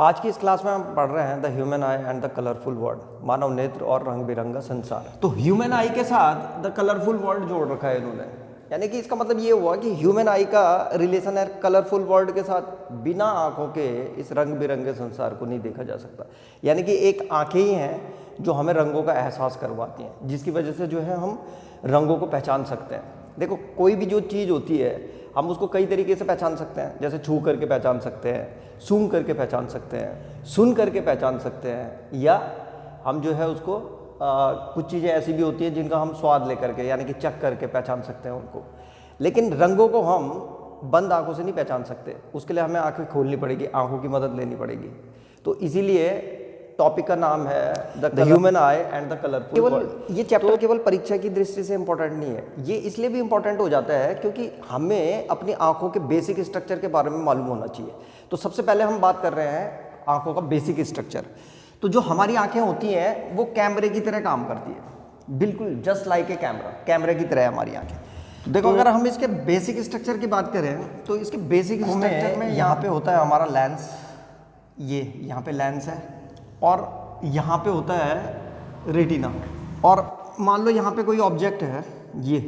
आज की इस क्लास में हम पढ़ रहे हैं the human eye and the colourful world, मानव नेत्र और रंग बिरंगा संसार। तो ह्यूमन आई के साथ द कलरफुल वर्ल्ड जोड़ रखा है इन्होंने, यानी कि इसका मतलब ये हुआ कि ह्यूमन आई का रिलेशन है कलरफुल वर्ल्ड के साथ। बिना आंखों के इस रंग बिरंगे संसार को नहीं देखा जा सकता, यानी कि एक आंखें ही हैं जो हमें रंगों का एहसास करवाती हैं, जिसकी वजह से जो है हम रंगों को पहचान सकते हैं। देखो, कोई भी जो चीज़ होती है हम उसको कई तरीके से पहचान सकते हैं, जैसे छू करके पहचान सकते हैं, सूंघ करके पहचान सकते हैं, सुन करके पहचान सकते हैं, या हम जो है उसको कुछ चीज़ें ऐसी भी होती हैं जिनका हम स्वाद लेकर के यानी कि चख करके पहचान सकते हैं उनको। लेकिन रंगों को हम बंद आंखों से नहीं पहचान सकते, उसके लिए हमें आंखें खोलनी पड़ेगी, आंखों की मदद लेनी पड़ेगी। तो इसीलिए टॉपिक का नाम है the human eye and the colourful world. ये चैप्टर केवल परीक्षा की दृष्टि से इंपॉर्टेंट नहीं है, ये इसलिए भी इंपॉर्टेंट हो जाता है क्योंकि हमें अपनी आंखों के बेसिक स्ट्रक्चर के बारे में मालूम होना चाहिए। तो सबसे पहले हम बात कर रहे हैं आंखों का बेसिक स्ट्रक्चर। तो जो हमारी आंखें होती हैं वो कैमरे की तरह काम करती है, बिल्कुल जस्ट लाइक ए कैमरा, कैमरे की तरह है हमारी आंखें। तो देखो, अगर हम इसके बेसिक स्ट्रक्चर की बात करें तो इसके बेसिक स्ट्रक्चर में यहाँ पे होता है हमारा लेंस, ये यहाँ पे लेंस है, और यहाँ पे होता है रेटिना। और मान लो यहाँ पे कोई ऑब्जेक्ट है ये,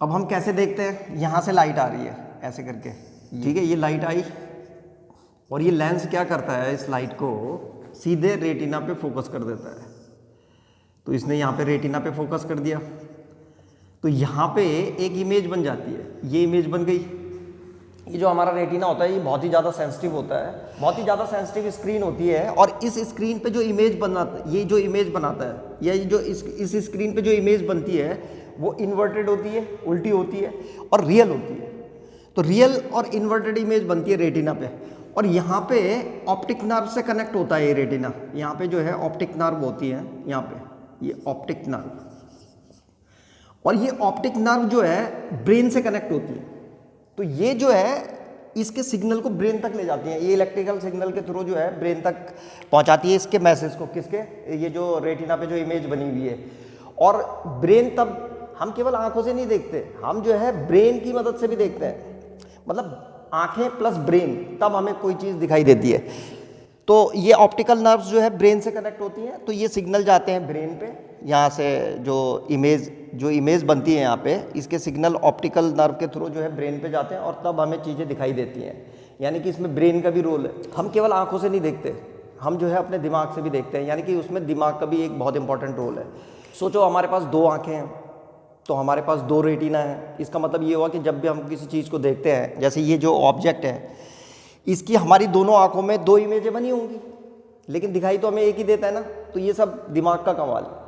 अब हम कैसे देखते हैं, यहाँ से लाइट आ रही है ऐसे करके, ठीक है, ये लाइट आई और ये लेंस क्या करता है, इस लाइट को सीधे रेटिना पे फोकस कर देता है। तो इसने यहाँ पे रेटिना पे फोकस कर दिया, तो यहाँ पे एक इमेज बन जाती है, ये इमेज बन गई। ये जो हमारा रेटिना होता है ये बहुत ही ज़्यादा सेंसिटिव होता है, बहुत ही ज़्यादा सेंसिटिव स्क्रीन होती है, और इस स्क्रीन पे जो इमेज बनाता, ये जो इमेज बनाता है, या ये जो इस स्क्रीन पे जो इमेज बनती है वो इन्वर्टेड होती है, उल्टी होती है, और रियल होती है। तो रियल और इन्वर्टेड इमेज बनती है रेटिना पे, और यहाँ पे ऑप्टिक नर्व से कनेक्ट होता है ये रेटिना। यहाँ पे जो है ऑप्टिक नर्व होती है, यहाँ पे ये ऑप्टिक नर्व, और ये ऑप्टिक नर्व जो है ब्रेन से कनेक्ट होती है। तो ये जो है इसके सिग्नल को ब्रेन तक ले जाती है, ये इलेक्ट्रिकल सिग्नल के थ्रू जो है ब्रेन तक पहुंचाती है इसके मैसेज को, किसके, ये जो रेटिना पे जो इमेज बनी हुई है। और ब्रेन तब हम केवल आंखों से नहीं देखते, हम जो है ब्रेन की मदद से भी देखते हैं, मतलब आंखें प्लस ब्रेन, तब हमें कोई चीज़ दिखाई देती है। तो ये ऑप्टिकल नर्व्स जो है ब्रेन से कनेक्ट होती हैं, तो ये सिग्नल जाते हैं ब्रेन पे, यहाँ से जो इमेज बनती है यहाँ पे, इसके सिग्नल ऑप्टिकल नर्व के थ्रू जो है ब्रेन पे जाते हैं, और तब हमें चीज़ें दिखाई देती हैं। यानी कि इसमें ब्रेन का भी रोल है, हम केवल आंखों से नहीं देखते, हम जो है अपने दिमाग से भी देखते हैं, यानी कि उसमें दिमाग का भी एक बहुत इंपॉर्टेंट रोल है। सोचो, हमारे पास दो आँखें हैं तो हमारे पास दो रेटिना है। इसका मतलब ये हुआ कि जब भी हम किसी चीज़ को देखते हैं, जैसे ये जो ऑब्जेक्ट है, इसकी हमारी दोनों आंखों में दो इमेजें बनी होंगी, लेकिन दिखाई तो हमें एक ही देता है ना। तो ये सब दिमाग का कमाल है।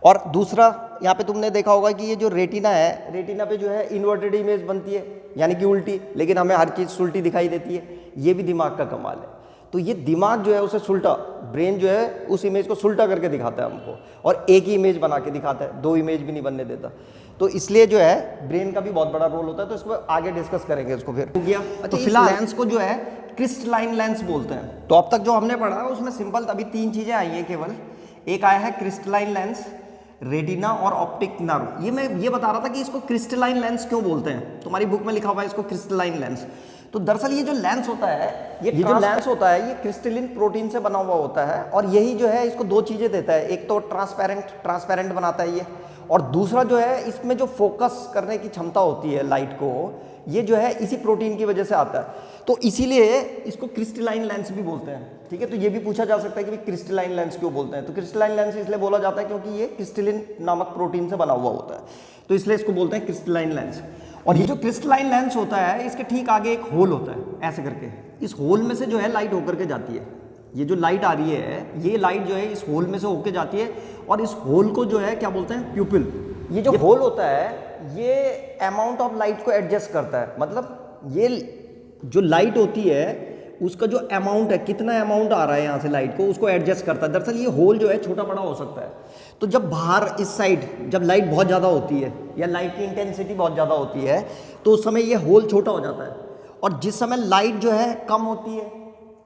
और दूसरा, यहाँ पे तुमने देखा होगा कि ये जो रेटिना है, रेटिना पे जो है इन्वर्टेड इमेज बनती है, यानी कि उल्टी, लेकिन हमें हर चीज़ उल्टी दिखाई देती है, ये भी दिमाग का कमाल है। तो ये दिमाग जो है उसे सुलटा, ब्रेन जो है उस इमेज को सुलटा करके दिखाता है हमको, और एक ही इमेज बना के दिखाता है, दो इमेज भी नहीं बनने देता। तो इसलिए जो है ब्रेन का भी बहुत बड़ा रोल होता है। तो इसको आगे डिस्कस करेंगे, इसको फिर हो गया। तो फिलहाल लेंस को जो है क्रिस्टलाइन लेंस बोलते हैं। तो अब तक जो हमने पढ़ा उसमें सिंपल अभी तीन चीज़ें आई हैं केवल। एक आया है क्रिस्टलाइन लेंस, रेटिना और ऑप्टिक नर्व। ये मैं ये बता रहा था कि इसको क्रिस्टलाइन लेंस क्यों बोलते हैं, तुम्हारी बुक में लिखा हुआ है इसको क्रिस्टलाइन लेंस। तो दरअसल ये जो लेंस होता है, ये जो लेंस होता है ये क्रिस्टलिन प्रोटीन से बना हुआ होता है, और यही जो है इसको दो चीज़ें देता है। एक तो ट्रांसपेरेंट बनाता है ये, और दूसरा जो है इसमें जो फोकस करने की क्षमता होती है लाइट को, ये जो है इसी प्रोटीन की वजह से आता है। तो इसीलिए इसको क्रिस्टलाइन लेंस भी बोलते हैं, ठीक है। तो ये भी पूछा जा सकता है कि क्रिस्टलाइन लेंस क्यों बोलते हैं। तो क्रिस्टलाइन लेंस इसलिए बोला जाता है क्योंकि ये क्रिस्टलिन नामक प्रोटीन से बना हुआ होता है, तो इसलिए इसको बोलते हैं क्रिस्टलाइन लेंस। और ये जो क्रिस्टलाइन लेंस होता है, इसके ठीक आगे एक होल होता है, ऐसे करके। इस होल में से जो है लाइट होकर के जाती है, ये जो लाइट आ रही है, ये लाइट जो है इस होल में से होकर जाती है, और इस होल को जो है क्या बोलते हैं, प्यूपिल। ये जो होल होता है ये अमाउंट ऑफ लाइट को एडजस्ट करता है, मतलब ये जो लाइट होती है उसका जो अमाउंट है, कितना अमाउंट आ रहा है यहाँ से लाइट को, उसको एडजस्ट करता है। दरअसल ये होल जो है छोटा बड़ा हो सकता है। तो जब बाहर इस साइड जब लाइट बहुत ज़्यादा होती है, या लाइट की इंटेंसिटी बहुत ज़्यादा होती है, तो उस समय ये होल छोटा हो जाता है। और जिस समय लाइट जो है कम होती है,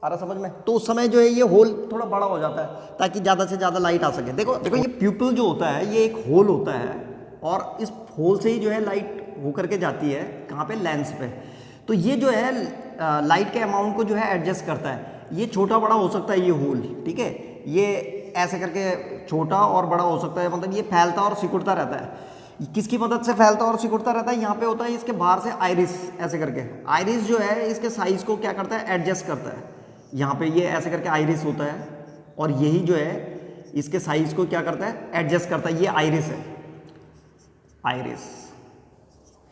आ रहा समझ में, तो उस समय जो है ये होल थोड़ा बड़ा हो जाता है, ताकि ज़्यादा से ज़्यादा लाइट आ सके। देखो ये प्यूपिल जो होता है ये एक होल होता है, और इस होल से ही जो है लाइट होकर के जाती है कहाँ पे, लेंस पे। तो ये जो है लाइट के अमाउंट को जो है एडजस्ट करता है। ये छोटा बड़ा हो सकता है ये होल, ठीक है, ये ऐसे करके छोटा और बड़ा हो सकता है, मतलब ये फैलता और सिकुड़ता रहता है। किसकी मदद से फैलता और सिकुड़ता रहता है? यहाँ पे होता है इसके बाहर से आइरिस, ऐसे करके आइरिस जो है इसके साइज को क्या करता है, एडजस्ट करता है। यहाँ पे ये ऐसे करके आइरिस होता है और यही जो है इसके साइज को क्या करता है, एडजस्ट करता है। ये आइरिस है, आइरिस।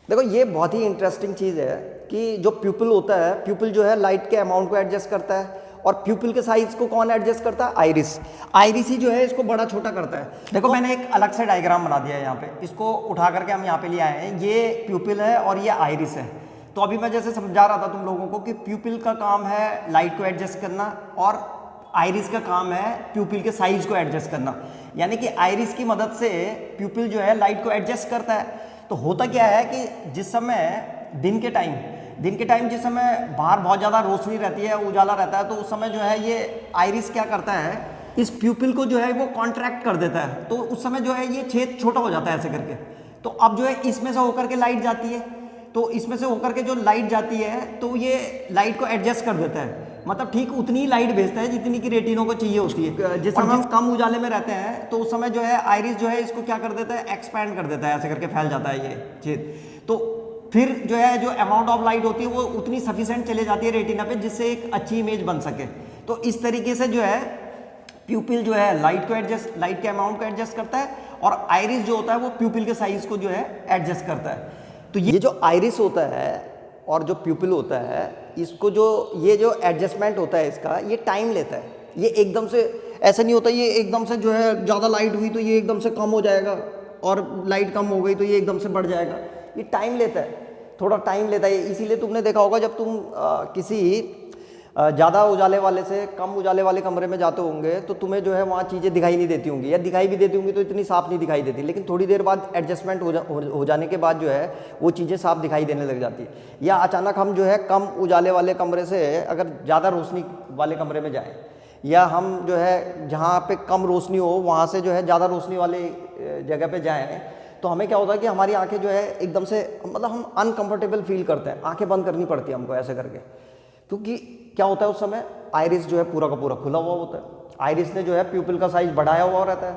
देखो ये बहुत ही इंटरेस्टिंग चीज़ है कि जो प्यूपिल होता है, प्यूपिल जो है लाइट के अमाउंट को एडजस्ट करता है और प्यूपिल के साइज को कौन एडजस्ट करता है, आइरिस। आइरिस ही जो है इसको बड़ा छोटा करता है। देखो मैंने एक अलग से डायग्राम बना दिया है यहाँ पे, इसको उठा करके हम यहाँ पे ले आए हैं। ये प्यूपिल है और ये आइरिस है। तो अभी मैं जैसे समझा रहा था तुम लोगों को कि प्यूपिल का काम है लाइट को एडजस्ट करना और आइरिस का काम है प्यूपिल के साइज को एडजस्ट करना। यानी कि आइरिस की मदद से प्यूपिल जो है लाइट को एडजस्ट करता है। तो होता क्या है कि जिस समय दिन के टाइम जिस समय बाहर बहुत ज़्यादा रोशनी रहती है, उजाला रहता है, तो उस समय जो है ये आइरिस क्या करता है, इस प्यूपिल को जो है वो कॉन्ट्रैक्ट कर देता है। तो उस समय जो है ये छेद छोटा हो जाता है ऐसे करके। तो अब जो है इसमें से होकर के लाइट जाती है, तो इसमें से होकर के जो लाइट जाती है तो ये लाइट को एडजस्ट कर देता है, मतलब ठीक उतनी ही लाइट भेजता है जितनी की रेटिनों को चाहिए उसकी। जिस समय हम कम उजाले में रहते हैं तो उस समय जो है आइरिस जो है इसको क्या कर देता है, एक्सपैंड कर देता है, ऐसे करके फैल जाता है ये छेद। तो फिर जो है जो अमाउंट ऑफ लाइट होती है वो उतनी सफिशिएंट चले जाती है रेटिना पे जिससे एक अच्छी इमेज बन सके। तो इस तरीके से जो है प्यूपिल जो है लाइट के अमाउंट को एडजस्ट करता है और आइरिस जो होता है वो प्यूपिल के साइज को जो है एडजस्ट करता है। तो ये जो आइरिस होता है और जो प्यूपिल होता है, इसको ये जो एडजस्टमेंट होता है इसका, ये टाइम लेता है। ये एकदम से ऐसा नहीं होता, ये एकदम से जो है ज़्यादा लाइट हुई तो ये एकदम से कम हो जाएगा और लाइट कम हो गई तो ये एकदम से बढ़ जाएगा। ये टाइम लेता है, थोड़ा टाइम लेता है। इसीलिए तुमने देखा होगा जब तुम किसी ज़्यादा उजाले वाले से कम उजाले वाले कमरे में जाते होंगे तो तुम्हें जो है वहाँ चीज़ें दिखाई नहीं देती होंगी, या दिखाई भी देती होंगी तो इतनी साफ नहीं दिखाई देती। लेकिन थोड़ी देर बाद एडजस्टमेंट हो जाने के बाद जो है वो चीज़ें साफ दिखाई देने लग जाती है। या अचानक हम जो है कम उजाले वाले कमरे से अगर ज़्यादा रोशनी वाले कमरे में जाएँ, या हम जो है जहाँ पे कम रोशनी हो वहाँ से जो है ज़्यादा रोशनी वाले जगह पे जाएँ, तो हमें क्या होता है कि हमारी आंखें जो है एकदम से, मतलब हम अनकंफर्टेबल फील करते हैं, आंखें बंद करनी पड़ती है हमको ऐसे करके। क्योंकि क्या होता है उस समय आइरिस जो है पूरा का पूरा खुला हुआ होता है। आइरिस ने जो है प्यूपिल का साइज बढ़ाया हुआ रहता है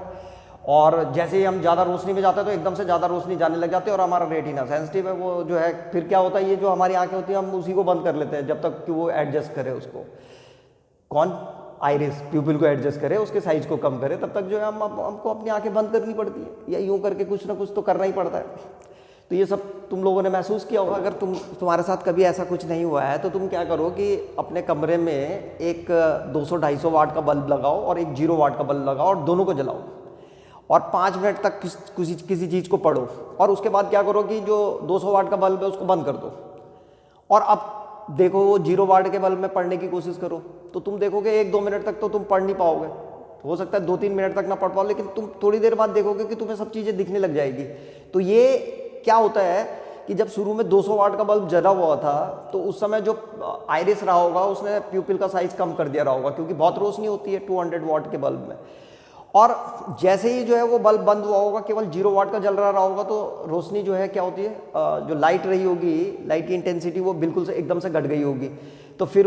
और जैसे ही हम ज़्यादा रोशनी में जाते हैं तो एकदम से ज़्यादा रोशनी जाने लग जाती है और हमारा रेटिना सेंसिटिव है, वो जो है फिर क्या होता है, ये जो हमारी आंखें होती है हम उसी को बंद कर लेते हैं जब तक कि वो एडजस्ट करे उसको। कौन? आइरिस प्यूपिल को एडजस्ट करे, उसके साइज को कम करे, तब तक जो है हमको अपनी आंखें बंद करनी पड़ती है, या यूँ करके कुछ ना कुछ तो करना ही पड़ता है। तो ये सब तुम लोगों ने महसूस किया होगा। अगर तुम्हारे साथ कभी ऐसा कुछ नहीं हुआ है तो तुम क्या करो कि अपने कमरे में एक 200-250 वाट का बल्ब लगाओ और एक 0 वाट का बल्ब लगाओ और दोनों को जलाओ और 5 मिनट तक किसी चीज़ को पढ़ो, और उसके बाद क्या करो कि जो 200 वाट का बल्ब है उसको बंद कर दो और अब देखो वो 0 वाट के बल्ब में पढ़ने की कोशिश करो। तो तुम देखोगे 1-2 मिनट तक तो तुम पढ़ नहीं पाओगे, हो सकता है 2-3 मिनट तक ना पढ़ पाओ, लेकिन तुम थोड़ी देर बाद देखोगे कि तुम्हें सब चीज़ें दिखने लग जाएगी। तो ये क्या होता है कि जब शुरू में 200 वाट का बल्ब जला हुआ था तो उस समय जो आइरिस रहा होगा उसने प्यूपिल का साइज कम कर दिया रहा होगा, क्योंकि बहुत रोशनी होती है 200 वाट के बल्ब में। और जैसे ही जो है वो बल्ब बंद हुआ होगा, केवल 0 वाट का जल रहा होगा, तो रोशनी जो है क्या होती है, जो लाइट रही होगी, लाइट की इंटेंसिटी वो बिल्कुल से एकदम से घट गई होगी। तो फिर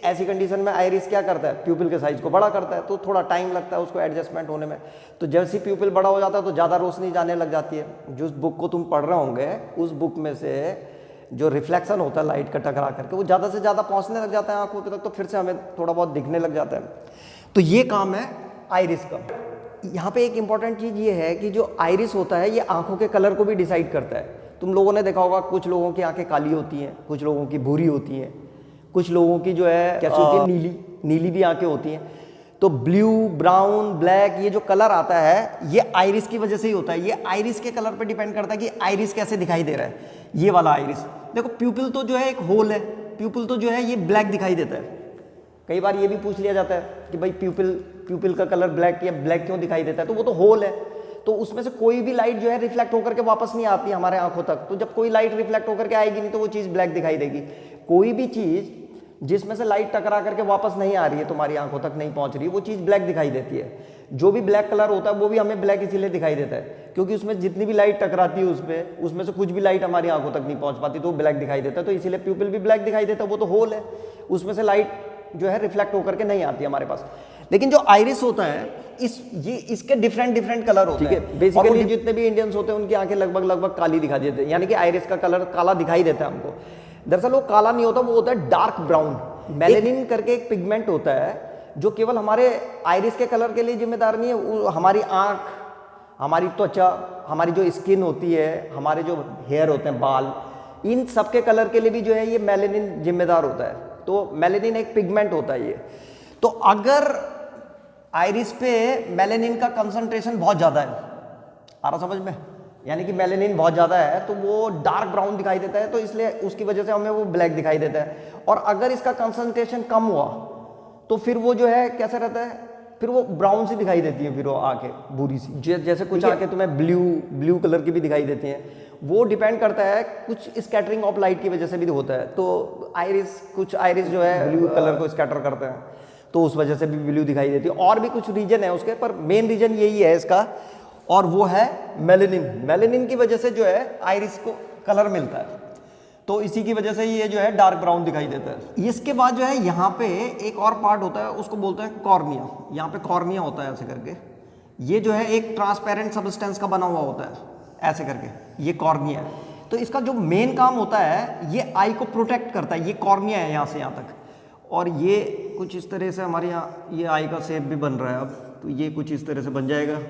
ऐसी कंडीशन में आइरिस क्या करता है, प्यूपिल के साइज को बड़ा करता है, तो थोड़ा टाइम लगता है उसको एडजस्टमेंट होने में। तो जैसे ही प्यूपिल बड़ा हो जाता है तो ज़्यादा रोशनी जाने लग जाती है। जिस बुक को तुम पढ़ रहे होंगे उस बुक में से जो रिफ्लेक्शन होता है लाइट का टकरा करके वो ज़्यादा से ज़्यादा पहुँचने लग जाता है आंखों तक, तो फिर से हमें थोड़ा बहुत दिखने लग जाता है। तो ये काम है आइरिस का। यहाँ पे एक इम्पॉर्टेंट चीज़ ये है कि जो आइरिस होता है ये आंखों के कलर को भी डिसाइड करता है। तुम लोगों ने देखा होगा कुछ लोगों की आंखें काली होती हैं, कुछ लोगों की भूरी होती हैं, कुछ लोगों की जो है कैसी होती है, नीली भी आंखें होती हैं। तो ब्लू, ब्राउन, ब्लैक, ये जो कलर आता है ये आइरिस की वजह से ही होता है। ये आइरिस के कलर पे डिपेंड करता है कि आइरिस कैसे दिखाई दे रहा है। ये वाला आइरिस देखो, प्यूपिल तो जो है एक होल है, प्यूपिल तो जो है ये ब्लैक दिखाई देता है। कई बार ये भी पूछ लिया जाता है कि भाई प्यूपिल का कलर ब्लैक या ब्लैक क्यों दिखाई देता है, तो वो तो होल है, तो उसमें से कोई भी लाइट जो है रिफ्लेक्ट होकर के वापस नहीं आती हमारे आंखों तक। तो जब कोई लाइट रिफ्लेक्ट होकर के आएगी नहीं तो वो चीज़ ब्लैक दिखाई देगी। कोई भी चीज़ जिसमें से लाइट टकरा करके वापस नहीं आ रही है, तुम्हारी आंखों तक नहीं पहुंच रही है, वो चीज़ ब्लैक दिखाई देती है। जो भी ब्लैक कलर होता है वो भी हमें ब्लैक इसीलिए दिखाई देता है क्योंकि उसमें जितनी भी लाइट टकराती है उसमें से कुछ भी लाइट हमारी आंखों तक नहीं पहुंच पाती, तो वो ब्लैक दिखाई देता है। तो इसीलिए प्यूपिल भी ब्लैक दिखाई देता है, वो तो होल है, उसमें से लाइट जो है रिफ्लेक्ट होकर के नहीं आती हमारे पास। लेकिन जो आइरिस होता है इसके डिफरेंट कलर होते हैं। बेसिकली जितने भी इंडियंस होते हैं उनकी आंखें लगभग काली दिखाई देती है, यानी कि आइरिस का कलर काला दिखाई देता है हमको। दरअसल वो काला नहीं होता, वो होता है डार्क ब्राउन। मेलेनिन करके एक पिगमेंट होता है जो केवल हमारे आइरिस के कलर के लिए जिम्मेदार नहीं है, हमारी आंख, हमारी त्वचा, हमारी जो स्किन होती है, हमारे जो हेयर होते हैं, बाल, इन सब के कलर के लिए भी जो है ये मेलेनिन जिम्मेदार होता है। तो मेलेनिन एक पिगमेंट होता है ये। तो अगर आइरिस पे मेलेनिन का कंसंट्रेशन बहुत ज़्यादा है, आ रहा समझ में, यानी कि मेलेनिन बहुत ज़्यादा है तो वो डार्क ब्राउन दिखाई देता है, तो इसलिए उसकी वजह से हमें वो ब्लैक दिखाई देता है। और अगर इसका कंसंट्रेशन कम हुआ तो फिर वो जो है कैसा रहता है, फिर वो ब्राउन सी दिखाई देती है, फिर वो आंखें बुरी सी, जैसे कुछ आंखें तुम्हें ब्लू कलर की भी दिखाई देती हैं। वो डिपेंड करता है, कुछ स्कैटरिंग ऑफ लाइट की वजह से भी होता है। तो कुछ आइरिस जो है ब्लू कलर को स्कैटर करते हैं, तो उस वजह से भी ब्लू दिखाई देती है। और भी कुछ रीजन है उसके, पर मेन रीजन यही है इसका, और वो है मेलेनिन। मेलेनिन की वजह से जो है आइरिस को कलर मिलता है, तो इसी की वजह से ये जो है डार्क ब्राउन दिखाई देता है। इसके बाद जो है यहाँ पे एक और पार्ट होता है, उसको बोलते हैं कॉर्निया। यहाँ पे कॉर्निया होता है ऐसे करके, ये जो है एक ट्रांसपेरेंट सब्सटेंस का बना हुआ होता है ऐसे करके, ये कॉर्निया है। तो इसका जो मेन काम होता है, ये आई को प्रोटेक्ट करता है। ये कॉर्निया है यहाँ से यहाँ तक, और ये कुछ इस तरह से हमारे यहाँ ये आई का शेप भी बन रहा है अब, तो ये कुछ इस तरह से बन जाएगा।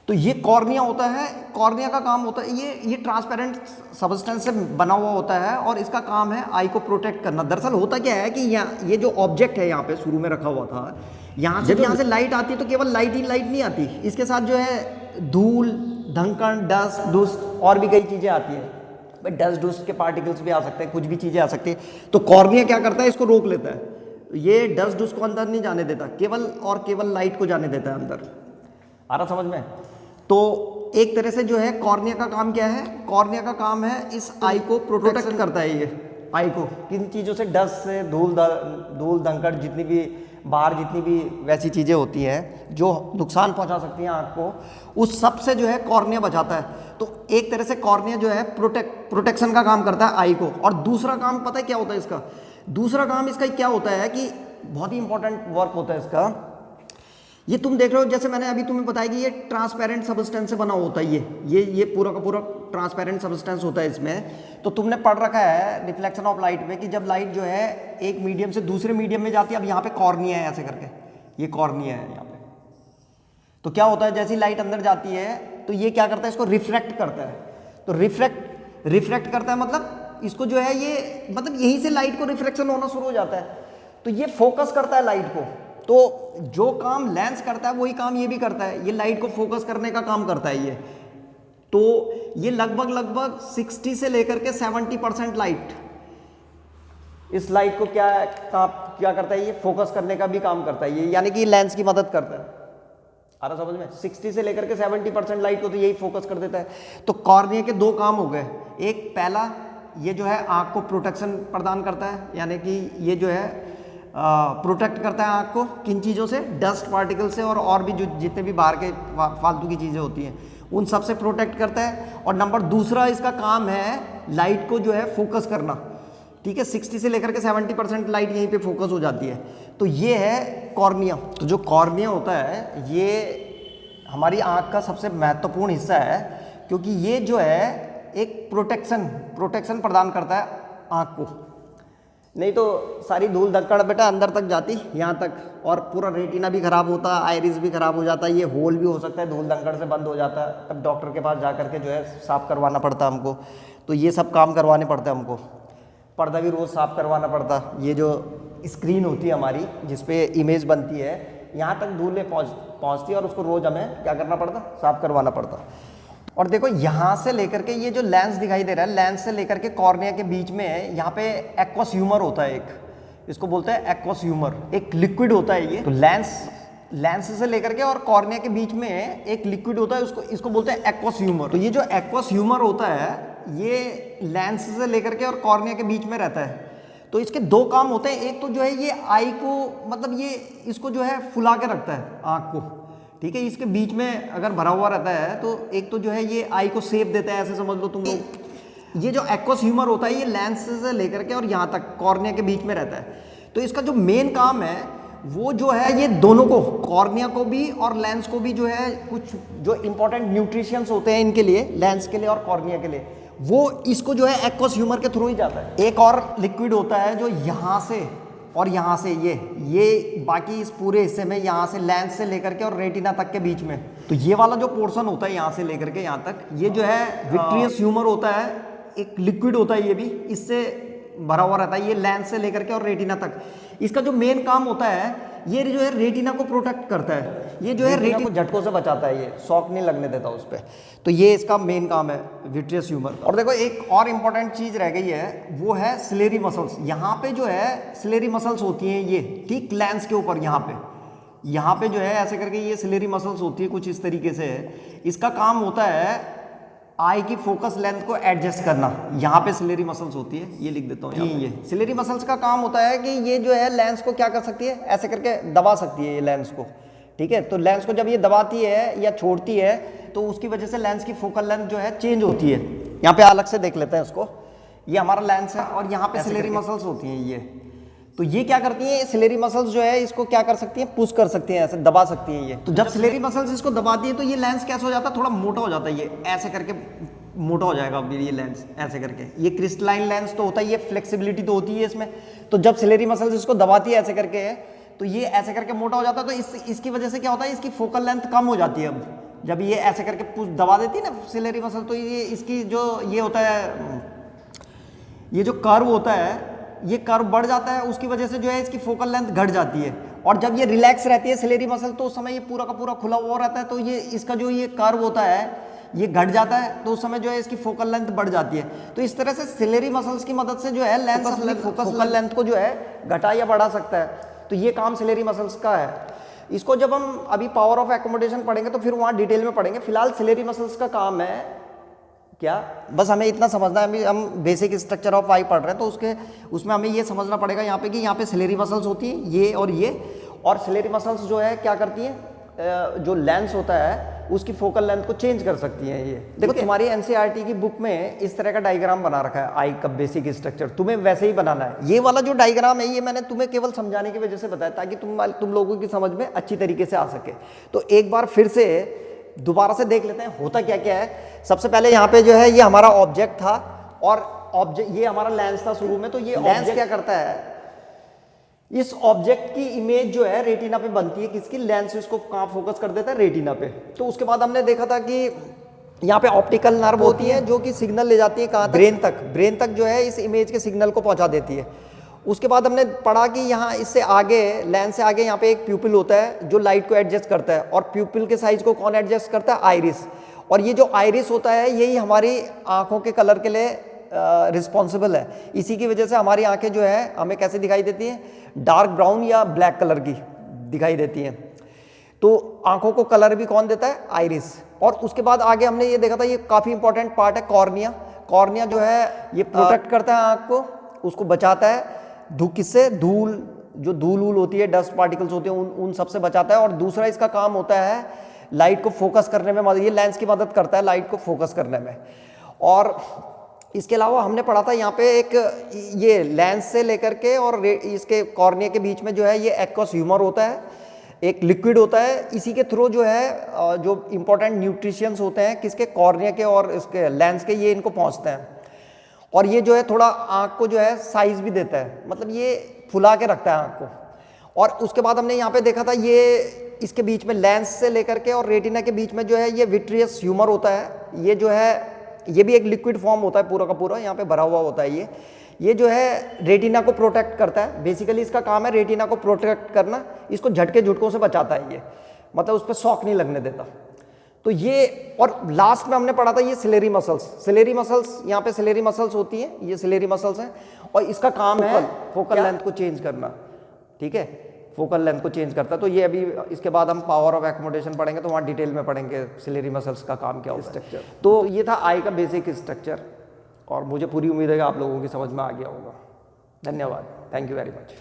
तो ये कॉर्निया होता है। कॉर्निया का काम होता है, ये ट्रांसपेरेंट सब्सटेंस से बना हुआ होता है, और इसका काम है आई को प्रोटेक्ट करना। दरअसल होता क्या है कि ये जो ऑब्जेक्ट है यहाँ पे शुरू में रखा हुआ था, यहाँ से लाइट आती है, तो केवल लाइट नहीं आती, इसके साथ जो है धूल, धंकड़, डस्ट, डूस्ट और भी कई चीज़ें आती हैं। भाई डस्ट डूस्ट के पार्टिकल्स भी आ सकते हैं, कुछ भी चीज़ें आ सकती हैं। तो कॉर्निया क्या करता है, इसको रोक लेता है। ये डस्ट डूस्ट को अंदर नहीं जाने देता, केवल लाइट को जाने देता है अंदर। आ रहा समझ में? तो एक तरह से जो है कॉर्निया का काम क्या है, कॉर्निया का काम है इस आई को प्रोटेक्ट करता है। ये आई को किन चीज़ों से, डस्ट से, धूल धंकड़, जितनी भी बाहर जितनी भी वैसी चीज़ें होती हैं जो नुकसान पहुंचा सकती हैं आँख को, उस सब से जो है कॉर्निया बचाता है। तो एक तरह से कॉर्निया जो है प्रोटेक्शन का काम करता है आई को। और दूसरा काम पता है क्या होता है इसका? दूसरा काम इसका क्या होता है कि बहुत ही इंपॉर्टेंट वर्क होता है इसका। ये तुम देख रहे हो, जैसे मैंने अभी तुम्हें बताया कि ये ट्रांसपेरेंट सब्सटेंस से बना होता है, ये पूरा का पूरा ट्रांसपेरेंट सब्सटेंस होता है इसमें। तो तुमने पढ़ रखा है रिफ्लेक्शन ऑफ लाइट में कि जब लाइट जो है एक मीडियम से दूसरे मीडियम में जाती है, अब यहाँ पे कॉर्निया है ऐसे करके, ये कॉर्निया है यहाँ पे। तो क्या होता है, जैसी लाइट अंदर जाती है तो ये क्या करता है, इसको रिफ्रैक्ट करता है। तो रिफ्रैक्ट करता है मतलब इसको जो है ये, मतलब यहीं से लाइट को रिफ्लेक्शन होना शुरू हो जाता है। तो ये फोकस करता है लाइट को। तो जो काम लेंस करता है वही काम ये भी करता है, ये लाइट को फोकस करने का काम करता है ये। तो ये लगभग 60 से लेकर के 70% लाइट, इस लाइट को क्या करता है, ये फोकस करने का भी काम करता है ये, यानी कि लेंस की मदद करता है। आ रहा समझ में? 60 से लेकर के 70% लाइट को तो यही फोकस कर देता है। तो कॉर्निया के दो काम हो गए। एक, पहला ये जो है आँख को प्रोटेक्शन प्रदान करता है, यानी कि ये जो है प्रोटेक्ट करता है आँख को किन चीज़ों से, डस्ट पार्टिकल से, और भी जो जितने भी बाहर के फालतू की चीज़ें होती हैं उन सब से प्रोटेक्ट करता है। और नंबर दूसरा इसका काम है लाइट को जो है फोकस करना। ठीक है, 60 से लेकर के 70% लाइट यहीं पे फोकस हो जाती है। तो ये है कॉर्निया। तो जो कॉर्निया होता है ये हमारी आँख का सबसे महत्वपूर्ण हिस्सा है, क्योंकि ये जो है एक प्रोटेक्शन प्रदान करता है आँख को। नहीं तो सारी धूल धक्कड़ बेटा अंदर तक जाती, यहाँ तक, और पूरा रेटिना भी खराब होता, आइरिस भी खराब हो जाता, ये होल भी हो सकता है धूल धक्कड़ से बंद हो जाता है। तब डॉक्टर के पास जा करके जो है साफ़ करवाना पड़ता हमको। तो ये सब काम करवाने पड़ते हैं हमको। पर्दा भी रोज़ साफ़ करवाना पड़ता। ये जो स्क्रीन होती है हमारी जिस पे इमेज बनती है, यहाँ तक धूलें पहुँचती है, और उसको रोज़ हमें क्या करना पड़ता, साफ़ करवाना पड़ता। और देखो यहाँ से लेकर के ये जो लेंस दिखाई दे रहा है, लेंस से लेकर के कॉर्निया के बीच में यहाँ पे एक्वस ह्यूमर होता है एक, इसको बोलते हैं एक्वस ह्यूमर, एक लिक्विड होता है ये। तो लेंस से लेकर के और कॉर्निया के बीच में एक लिक्विड होता है, इसको बोलते हैं एक्वस ह्यूमर। तो ये जो एक्वस ह्यूमर होता है ये लेंस से लेकर के और कॉर्निया के बीच में रहता है। तो इसके दो काम होते हैं, एक तो जो है ये आई को मतलब ये इसको जो है फुला के रखता है आँख को, ठीक है, इसके बीच में अगर भरा हुआ रहता है तो एक तो जो है ये आई को शेप देता है, ऐसे समझ लो तुम लोग। ये जो एक्वस ह्यूमर होता है ये लेंस से लेकर के और यहाँ तक कॉर्निया के बीच में रहता है। तो इसका जो मेन काम है वो जो है ये दोनों को, कॉर्निया को भी और लेंस को भी जो है कुछ जो इंपॉर्टेंट न्यूट्रिशंस होते हैं इनके लिए, लेंस के लिए और कॉर्निया के लिए, वो इसको जो है एक्वस ह्यूमर के थ्रू ही जाता है। एक और लिक्विड होता है जो यहाँ से और यहाँ से ये बाकी इस पूरे हिस्से में यहाँ से लेंस से लेकर के और रेटिना तक के बीच में, तो ये वाला जो पोर्शन होता है यहाँ से लेकर के यहाँ तक, ये जो है विट्रियस ह्यूमर होता है, एक लिक्विड होता है, ये भी इससे भरा हुआ रहता है, ये लेंस से लेकर के और रेटिना तक। इसका जो मेन काम होता है ये जो है रेटिना को प्रोटेक्ट करता है, ये जो है रेटिना को झटकों से बचाता है, ये शॉक नहीं लगने देता उस पर। तो ये इसका मेन काम है विट्रियस ह्यूमर। और देखो एक और इम्पॉर्टेंट चीज़ रह गई है, वो है सिलेरी मसल्स। यहाँ पे जो है सिलेरी मसल्स होती हैं ये, ठीक लेंस के ऊपर यहाँ पे जो है ऐसे करके ये सिलेरी मसल्स होती है, कुछ इस तरीके से है। इसका काम होता है आई की फोकस लेंथ को एडजस्ट करना। यहाँ पे सिलेरी मसल्स होती है, ये लिख देता हूँ, ये सिलेरी मसल्स का काम होता है कि ये जो है लेंस को क्या कर सकती है, ऐसे करके दबा सकती है ये लेंस को, ठीक है। तो लेंस को जब ये दबाती है या छोड़ती है तो उसकी वजह से लेंस की फोकल लेंथ जो है चेंज होती है। यहाँ पे अलग से देख लेते हैं उसको, ये हमारा लेंस है और यहाँ पे सिलेरी मसल्स होती हैं ये। तो ये क्या करती हैं, सिलेरी मसल्स जो है इसको क्या कर सकती हैं, पुश कर सकती हैं, ऐसे दबा सकती हैं ये। तो जब सिलेरी मसल्स इसको दबाती है तो ये लेंस कैसा हो जाता है, थोड़ा मोटा हो जाता है, ये ऐसे करके मोटा हो जाएगा ये लेंस ऐसे करके। ये क्रिस्टलाइन लेंस तो होता है, ये फ्लेक्सिबिलिटी तो होती है इसमें। तो जब सिलेरी मसल्स इसको दबाती है ऐसे करके तो ये ऐसे करके मोटा हो जाता है। तो इसकी वजह से क्या होता है, इसकी फोकल लेंथ कम हो जाती है। अब जब ये ऐसे करके पुश दबा देती है ना सिलेरी मसल, तो ये इसकी जो ये होता है, ये जो कर्व होता है ये कर्व बढ़ जाता है, उसकी वजह से जो है इसकी फोकल लेंथ घट जाती है। और जब ये रिलैक्स रहती है सिलेरी मसल तो उस समय ये पूरा का पूरा खुला हुआ रहता है, तो ये इसका जो ये कर्व होता है ये घट जाता है, तो उस समय जो है इसकी फोकल लेंथ बढ़ जाती है। तो इस तरह से सिलेरी मसल्स की मदद से जो है लेंस अपनी फोकल लेंथ को जो है घटा या बढ़ा सकता है। तो ये काम सिलेरी मसल्स का है। इसको जब हम अभी पावर ऑफ एकोमोडेशन पढ़ेंगे तो फिर वहाँ डिटेल में पढ़ेंगे। फिलहाल सिलेरी मसल्स का काम है क्या, बस हमें इतना समझना है। अभी हम बेसिक स्ट्रक्चर ऑफ आई पढ़ रहे हैं तो उसमें हमें ये समझना पड़ेगा यहाँ पे कि यहाँ पे सिलेरी मसल्स होती हैं ये, और सिलेरी मसल्स जो है क्या करती हैं, जो लेंस होता है उसकी फोकल लेंथ को चेंज कर सकती हैं ये। देखो तुम्हारी एनसीईआरटी की बुक में इस तरह का डायग्राम बना रखा है आई का बेसिक स्ट्रक्चर, तुम्हें वैसे ही बनाना है। ये वाला जो डायग्राम है ये मैंने तुम्हें केवल समझाने की वजह से बताया ताकि तुम लोगों की समझ में अच्छी तरीके से आ सके। तो एक बार फिर से दोबारा से देख लेते हैं होता क्या क्या है। सबसे पहले यहाँ पे जो है ये हमारा ऑब्जेक्ट था और ऑब्जेक्ट ये हमारा लेंस था शुरू में। तो ये लेंस क्या करता है, इस ऑब्जेक्ट की इमेज जो है रेटिना पे बनती है, किसकी, लेंस इसको कहाँ फोकस कर देता है, रेटिना पे। तो उसके बाद हमने देखा था कि यहाँ पे ऑप्टिकल नर्व होती है जो कि सिग्नल ले जाती है कहाँ तक, ब्रेन तक जो है इस इमेज के सिग्नल को पहुँचा देती है। उसके बाद हमने पढ़ा कि यहाँ इससे आगे, लेंस से आगे यहाँ पे एक प्यूपिल होता है जो लाइट को एडजस्ट करता है, और प्यूपिल के साइज को कौन एडजस्ट करता है, आइरिस। और ये जो आइरिस होता है यही हमारी आंखों के कलर के लिए रिस्पॉन्सिबल है। इसी की वजह से हमारी आंखें जो है हमें कैसे दिखाई देती हैं, डार्क ब्राउन या ब्लैक कलर की दिखाई देती हैं। तो आंखों को कलर भी कौन देता है, आइरिस। और उसके बाद आगे हमने ये देखा था, ये काफ़ी इंपॉर्टेंट पार्ट है कॉर्निया। कॉर्निया जो है ये प्रोटेक्ट करता है आंख को, उसको बचाता है किससे, धूल, जो धूल वूल होती है, डस्ट पार्टिकल्स होते हैं, उन सब से बचाता है। और दूसरा इसका काम होता है लाइट को फोकस करने में मदद, ये लेंस की मदद करता है लाइट को फोकस करने में। और इसके अलावा हमने पढ़ा था यहाँ पे एक ये लेंस से लेकर के और इसके कॉर्निया के बीच में जो है ये एक्वस ह्यूमर होता है, एक लिक्विड होता है। इसी के थ्रू जो है जो इंपॉर्टेंट न्यूट्रिशंस होते हैं किसके, कॉर्निया के और इसके लेंस के, ये इनको पहुँचते हैं। और ये जो है थोड़ा आँख को जो है साइज भी देता है, मतलब ये फुला के रखता है आँख को। और उसके बाद हमने यहाँ पे देखा था ये इसके बीच में लेंस से लेकर के और रेटिना के बीच में जो है ये विट्रियस ह्यूमर होता है। ये जो है ये भी एक लिक्विड फॉर्म होता है पूरा का पूरा, यहाँ पे भरा हुआ होता है ये जो है रेटिना को प्रोटेक्ट करता है। बेसिकली इसका काम है रेटिना को प्रोटेक्ट करना, इसको झटके झुटकों से बचाता है ये, मतलब उस पर शॉक नहीं लगने देता। तो ये, और लास्ट में हमने पढ़ा था ये सिलेरी मसल्स, यहाँ पे सिलेरी मसल्स होती हैं, ये सिलेरी मसल्स हैं और इसका काम है फोकल लेंथ को चेंज करना, ठीक है, फोकल लेंथ को चेंज करता है। तो ये अभी इसके बाद हम पावर ऑफ एकोमोडेशन पढ़ेंगे तो वहाँ डिटेल में पढ़ेंगे सिलेरी मसल्स का काम क्या होता है। तो ये था आई का बेसिक स्ट्रक्चर और मुझे पूरी उम्मीद है कि आप लोगों की समझ में आ गया होगा। धन्यवाद, थैंक यू वेरी मच।